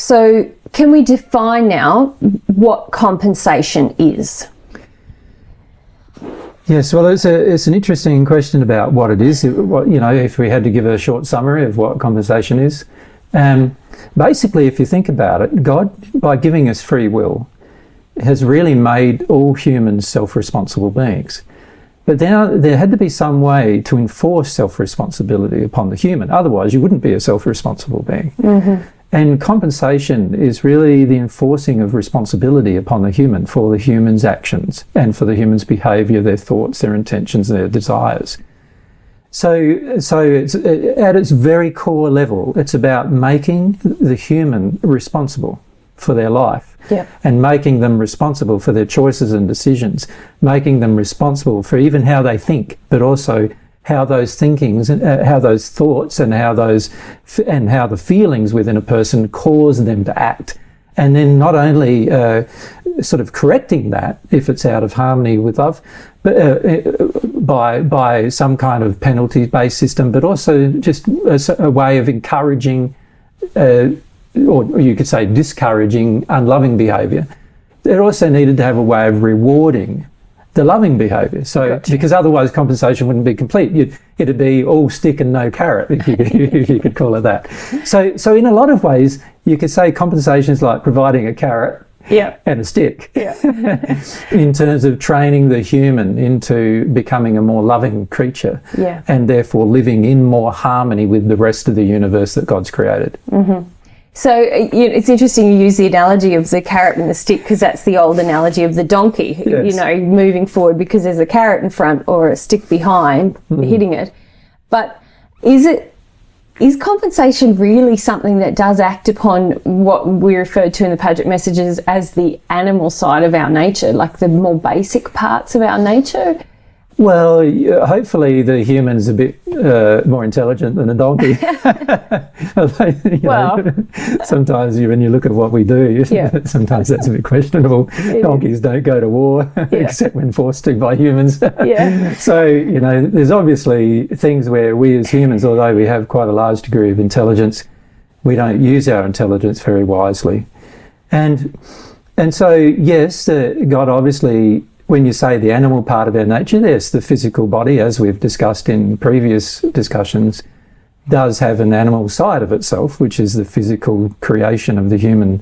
So can we define now what compensation is? Yes, well, it's an interesting question about what it is. If we had to give a short summary of what compensation is. Basically, if you think about it, God, by giving us free will, has really made all humans self-responsible beings. But there had to be some way to enforce self-responsibility upon the human. Otherwise, you wouldn't be a self-responsible being. Mm-hmm. And compensation is really the enforcing of responsibility upon the human for the human's actions and for the human's behaviour, their thoughts, their intentions, their desires. So it's, at its very core level, it's about making the human responsible for their life. Yep. And making them responsible for their choices and decisions, making them responsible for even how they think, but also how those thinkings and how those thoughts and how the feelings within a person cause them to act. And then not only sort of correcting that if it's out of harmony with love, but by some kind of penalty-based system, but also just a way of encouraging or you could say discouraging unloving behaviour. It also needed to have a way of rewarding the loving behaviour. So, gotcha. Because otherwise compensation wouldn't be complete. It'd be all stick and no carrot, if you could call it that. So in a lot of ways, you could say compensation is like providing a carrot and a stick in terms of training the human into becoming a more loving creature and therefore living in more harmony with the rest of the universe that God's created. Mm-hmm. So it's interesting you use the analogy of the carrot and the stick, because that's the old analogy of the donkey, moving forward because there's a carrot in front or a stick behind hitting it. But is compensation really something that does act upon what we referred to in the Paget messages as the animal side of our nature, like the more basic parts of our nature? Well, hopefully the human's a bit more intelligent than a donkey. Sometimes when you look at what we do, sometimes that's a bit questionable. Donkeys don't go to war except when forced to by humans. So, there's obviously things where we as humans, although we have quite a large degree of intelligence, we don't use our intelligence very wisely. And so, yes, God obviously, when you say the animal part of our nature, there's the physical body, as we've discussed in previous discussions, does have an animal side of itself, which is the physical creation of the human.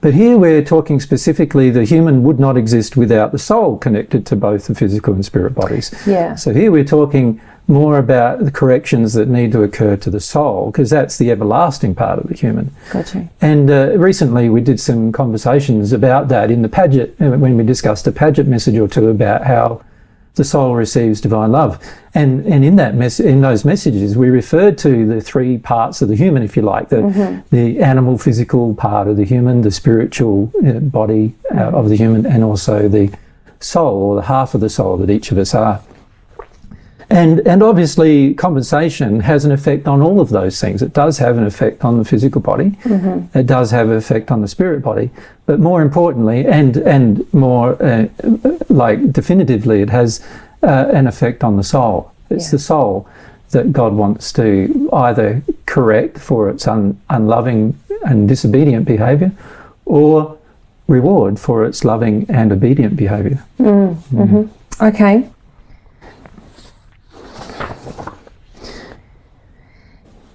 But here we're talking specifically the human would not exist without the soul connected to both the physical and spirit bodies. Yeah. So here we're talking more about the corrections that need to occur to the soul, because that's the everlasting part of the human. Gotcha. And recently we did some conversations about that in the Paget, when we discussed a Paget message or two about how the soul receives divine love. And in those messages we referred to the three parts of the human, if you like, the animal physical part of the human, the spiritual body of the human, and also the soul, or the half of the soul that each of us are. And obviously compensation has an effect on all of those things. It does have an effect on the physical body. Mm-hmm. It does have an effect on the spirit body. But more importantly, and more definitively, it has an effect on the soul. It's the soul that God wants to either correct for its unloving and disobedient behaviour, or reward for its loving and obedient behaviour. Mm-hmm. Okay.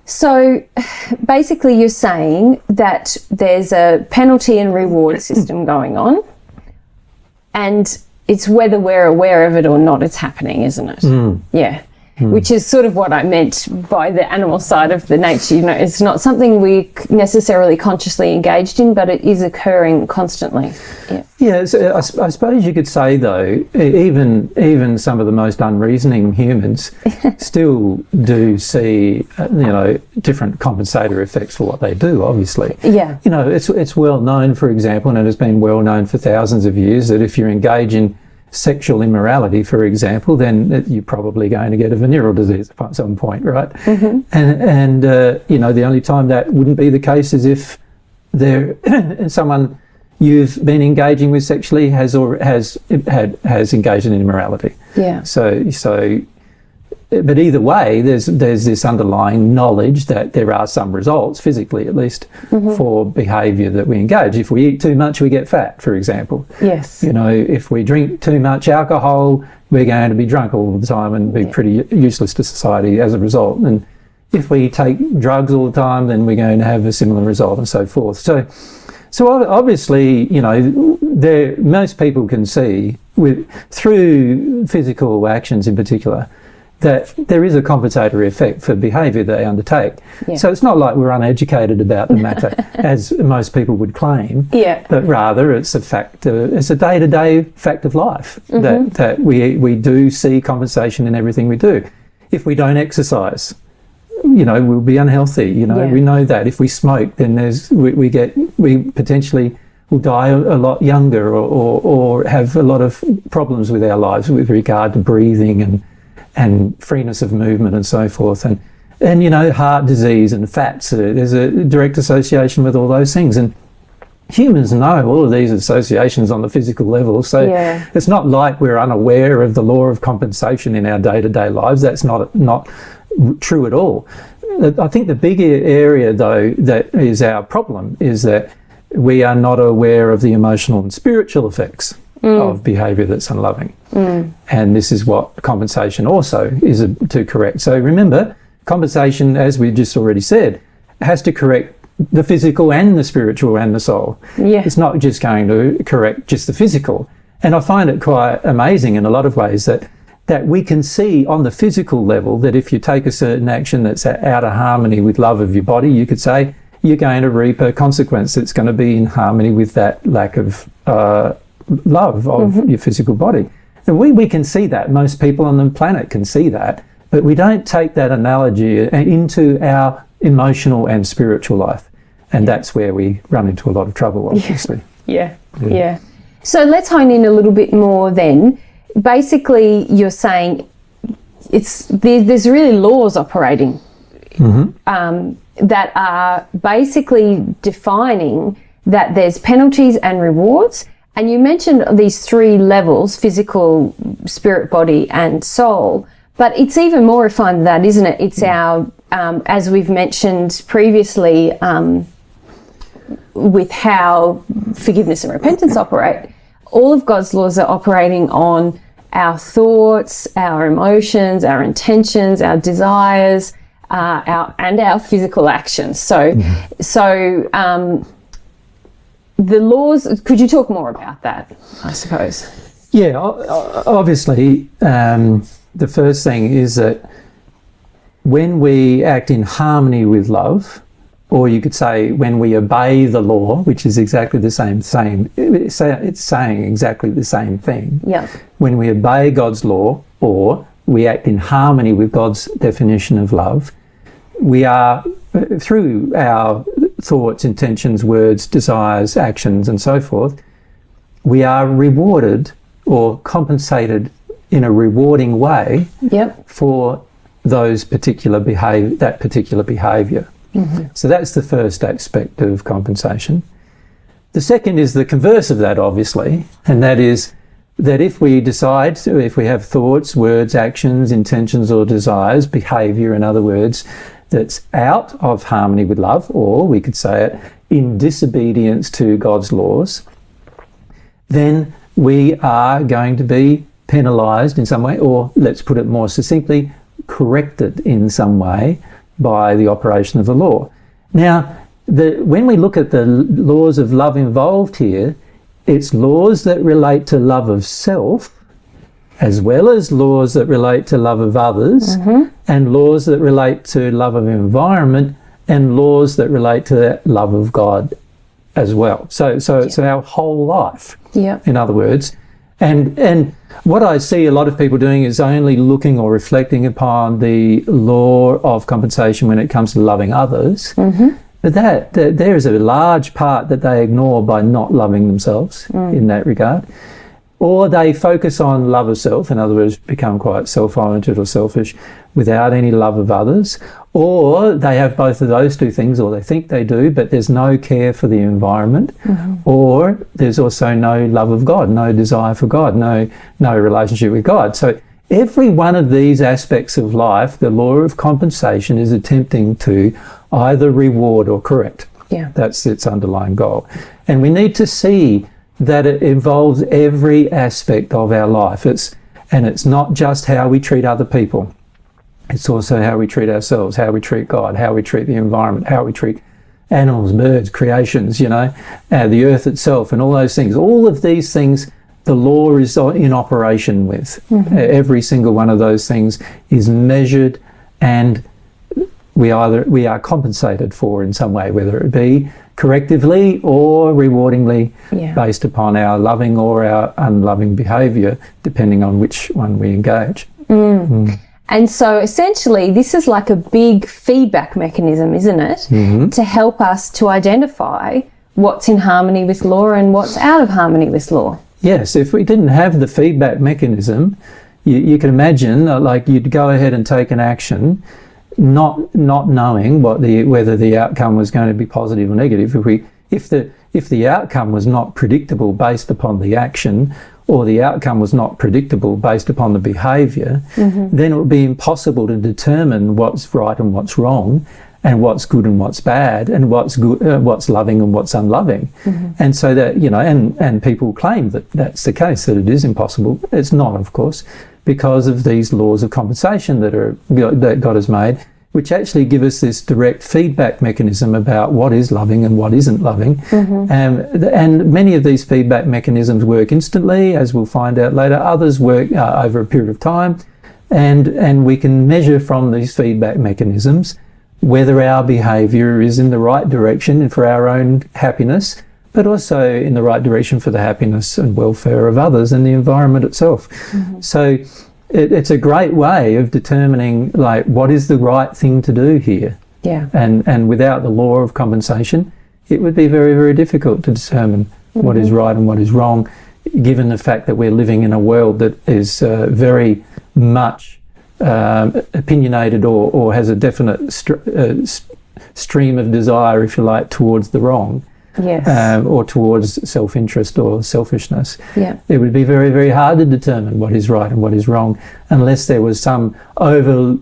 So basically you're saying that there's a penalty and reward system going on, and it's whether we're aware of it or not, it's happening, isn't it? Yeah. Which is sort of what I meant by the animal side of the nature. It's not something we necessarily consciously engaged in, but it is occurring constantly. Yeah. So I suppose you could say, though, even some of the most unreasoning humans still do see, different compensator effects for what they do, obviously. Yeah. It's well known, for example, and it has been well known for thousands of years, that if you engage in sexual immorality, for example, then you're probably going to get a venereal disease at some point, right? Mm-hmm. And the only time that wouldn't be the case is if someone you've been engaging with sexually has engaged in immorality. Yeah. So but either way, there's this underlying knowledge that there are some results, physically at least, for behaviour that we engage. If we eat too much, we get fat, for example. Yes. You know, if we drink too much alcohol, we're going to be drunk all the time and be pretty useless to society as a result. And if we take drugs all the time, then we're going to have a similar result, and so forth. So obviously, you know, most people can see through physical actions in particular that there is a compensatory effect for behaviour they undertake. Yeah. So it's not like we're uneducated about the matter, as most people would claim. Yeah. But rather, it's a fact. It's a day-to-day fact of life that we do see compensation in everything we do. If we don't exercise, you know, we'll be unhealthy. You know, we know that. If we smoke, then we potentially will die a lot younger, or have a lot of problems with our lives with regard to breathing and freeness of movement and so forth, and you know, heart disease and fats. There's a direct association with all those things, and humans know all of these associations on the physical level. So it's not like we're unaware of the law of compensation in our day-to-day lives. That's not true at all. I think the bigger area, though, that is our problem is that we are not aware of the emotional and spiritual effects of behaviour that's unloving. And this is what compensation also is to correct. So remember, compensation, as we just already said, has to correct the physical and the spiritual and the soul. Yeah. It's not just going to correct just the physical. And I find it quite amazing in a lot of ways that we can see on the physical level that if you take a certain action that's out of harmony with love of your body, you could say you're going to reap a consequence that's going to be in harmony with that lack of love of your physical body. And we can see that. Most people on the planet can see that, but we don't take that analogy into our emotional and spiritual life. And that's where we run into a lot of trouble, obviously. Yeah. So let's hone in a little bit more then. Basically, you're saying there's really laws operating that are basically defining that there's penalties and rewards. And you mentioned these three levels: physical, spirit, body, and soul. But it's even more refined than that, isn't it? It's our, as we've mentioned previously, with how forgiveness and repentance operate. All of God's laws are operating on our thoughts, our emotions, our intentions, our desires, our physical actions. So the laws, could you talk more about that, I suppose? Yeah, obviously, the first thing is that when we act in harmony with love, or you could say when we obey the law, which is exactly the same, it's saying exactly the same thing. Yeah. When we obey God's law, or we act in harmony with God's definition of love, we are, through our thoughts, intentions, words, desires, actions, and so forth, we are rewarded or compensated in a rewarding way for those particular behaviour. So that's the first aspect of compensation. The second is the converse of that, obviously, and that is that if we have thoughts, words, actions, intentions, or desires, behaviour, in other words, that's out of harmony with love, or we could say it in disobedience to God's laws, then we are going to be penalised in some way, or let's put it more succinctly, corrected in some way by the operation of the law. Now, when we look at the laws of love involved here, it's laws that relate to love of self, as well as laws that relate to love of others, and laws that relate to love of environment, and laws that relate to love of God as well. So our whole life, in other words. And what I see a lot of people doing is only looking or reflecting upon the law of compensation when it comes to loving others. But there is a large part that they ignore by not loving themselves in that regard. Or they focus on love of self, in other words, become quite self-oriented or selfish without any love of others. Or they have both of those two things, or they think they do, but there's no care for the environment. Or there's also no love of God, no desire for God, no relationship with God. So every one of these aspects of life, the law of compensation is attempting to either reward or correct. Yeah. That's its underlying goal. And we need to see that it involves every aspect of our life. And it's not just how we treat other people. It's also how we treat ourselves, how we treat God, how we treat the environment, how we treat animals, birds, creations, the earth itself, and all those things. All of these things, the law is in operation with. Every single one of those things is measured, and we are compensated for in some way, whether it be correctively or rewardingly, based upon our loving or our unloving behaviour, depending on which one we engage. And so essentially this is like a big feedback mechanism, isn't it? To help us to identify what's in harmony with law and what's out of harmony with law. Yes, if we didn't have the feedback mechanism, you can imagine like you'd go ahead and take an action not knowing whether the outcome was going to be positive or negative. If the outcome was not predictable based upon the action, or the outcome was not predictable based upon the behaviour, then it would be impossible to determine what's right and what's wrong, and what's good and what's bad, and what's loving and what's unloving. And so that, and people claim that that's the case, that it is impossible. It's not, of course, because of these laws of compensation that God has made, which actually give us this direct feedback mechanism about what is loving and what isn't loving. And many of these feedback mechanisms work instantly, as we'll find out later. Others work over a period of time. And we can measure from these feedback mechanisms whether our behaviour is in the right direction and for our own happiness, but also in the right direction for the happiness and welfare of others and the environment itself. So it's a great way of determining what is the right thing to do here. And without the law of compensation, it would be very, very difficult to determine what is right and what is wrong, given the fact that we're living in a world that is very much opinionated or has a definite stream of desire, if you like, towards the wrong. Or towards self-interest or selfishness. It would be very, very hard to determine what is right and what is wrong unless there was some over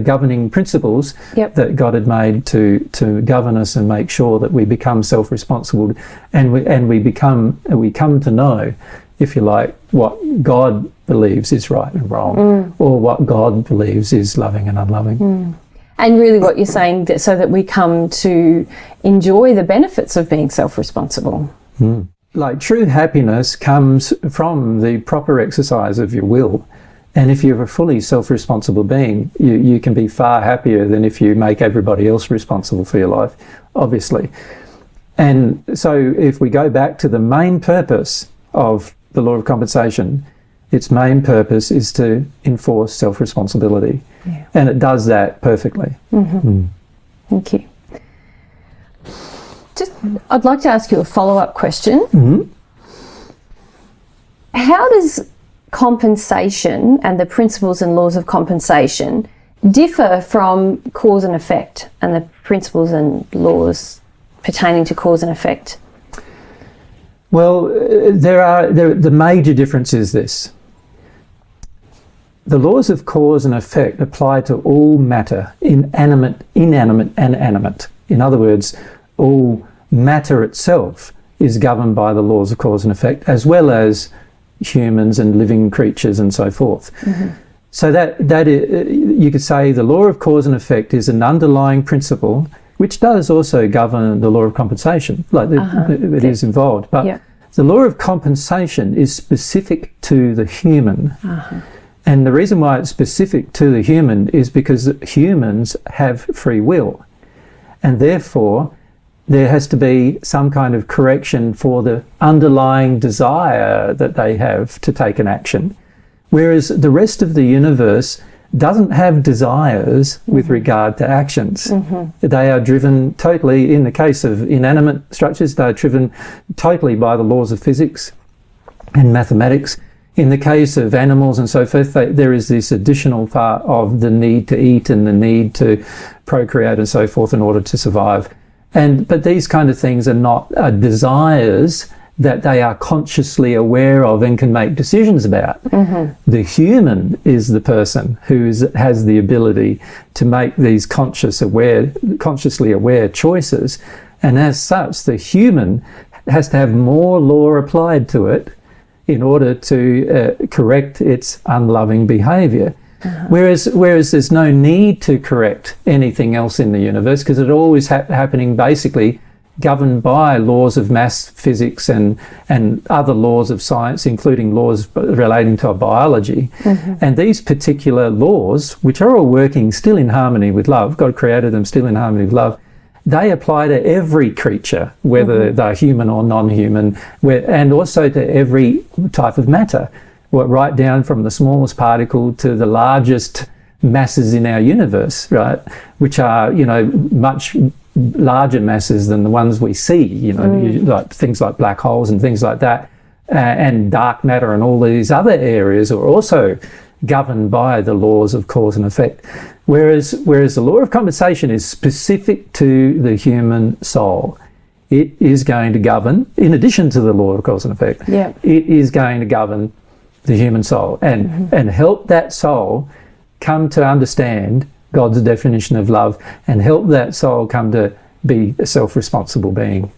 governing principles that God had made to govern us and make sure that we become self-responsible, and we come to know, if you like, what God believes is right and wrong, or what God believes is loving and unloving. And really what you're saying, so that we come to enjoy the benefits of being self-responsible. Like true happiness comes from the proper exercise of your will. And if you're a fully self-responsible being, you can be far happier than if you make everybody else responsible for your life, obviously. And so if we go back to the main purpose of the law of compensation, its main purpose is to enforce self-responsibility. And it does that perfectly. Thank you. I'd like to ask you a follow-up question. How does compensation and the principles and laws of compensation differ from cause and effect and the principles and laws pertaining to cause and effect? Well, the major difference is this. The laws of cause and effect apply to all matter, inanimate and animate. In other words, all matter itself is governed by the laws of cause and effect, as well as humans and living creatures and so forth. So that you could say the law of cause and effect is an underlying principle, which does also govern the law of compensation. It is involved, but the law of compensation is specific to the human. And the reason why it's specific to the human is because humans have free will, and therefore there has to be some kind of correction for the underlying desire that they have to take an action, whereas the rest of the universe doesn't have desires with regard to actions. They are driven totally, in the case of inanimate structures, they are driven totally by the laws of physics and mathematics. In the case of animals and so forth, there is this additional part of the need to eat and the need to procreate and so forth in order to survive. But these kind of things are not desires. that they are consciously aware of and can make decisions about. The human is the person who has the ability to make these consciously aware choices, and as such, the human has to have more law applied to it in order to correct its unloving behaviour. Whereas there's no need to correct anything else in the universe, because it's always happening basically governed by laws of mass physics and other laws of science, including laws relating to biology. And these particular laws, which are all working still in harmony with love, God created them still in harmony with love, they apply to every creature, whether they're human or non-human, and also to every type of matter, right down from the smallest particle to the largest masses in our universe, right, which are, much larger masses than the ones we see, like things like black holes and things like that, and dark matter and all these other areas are also governed by the laws of cause and effect. Whereas the law of compensation is specific to the human soul. It is going to govern, in addition to the law of cause and effect, it is going to govern the human soul and help that soul come to understand God's definition of love and help that soul come to be a self-responsible being.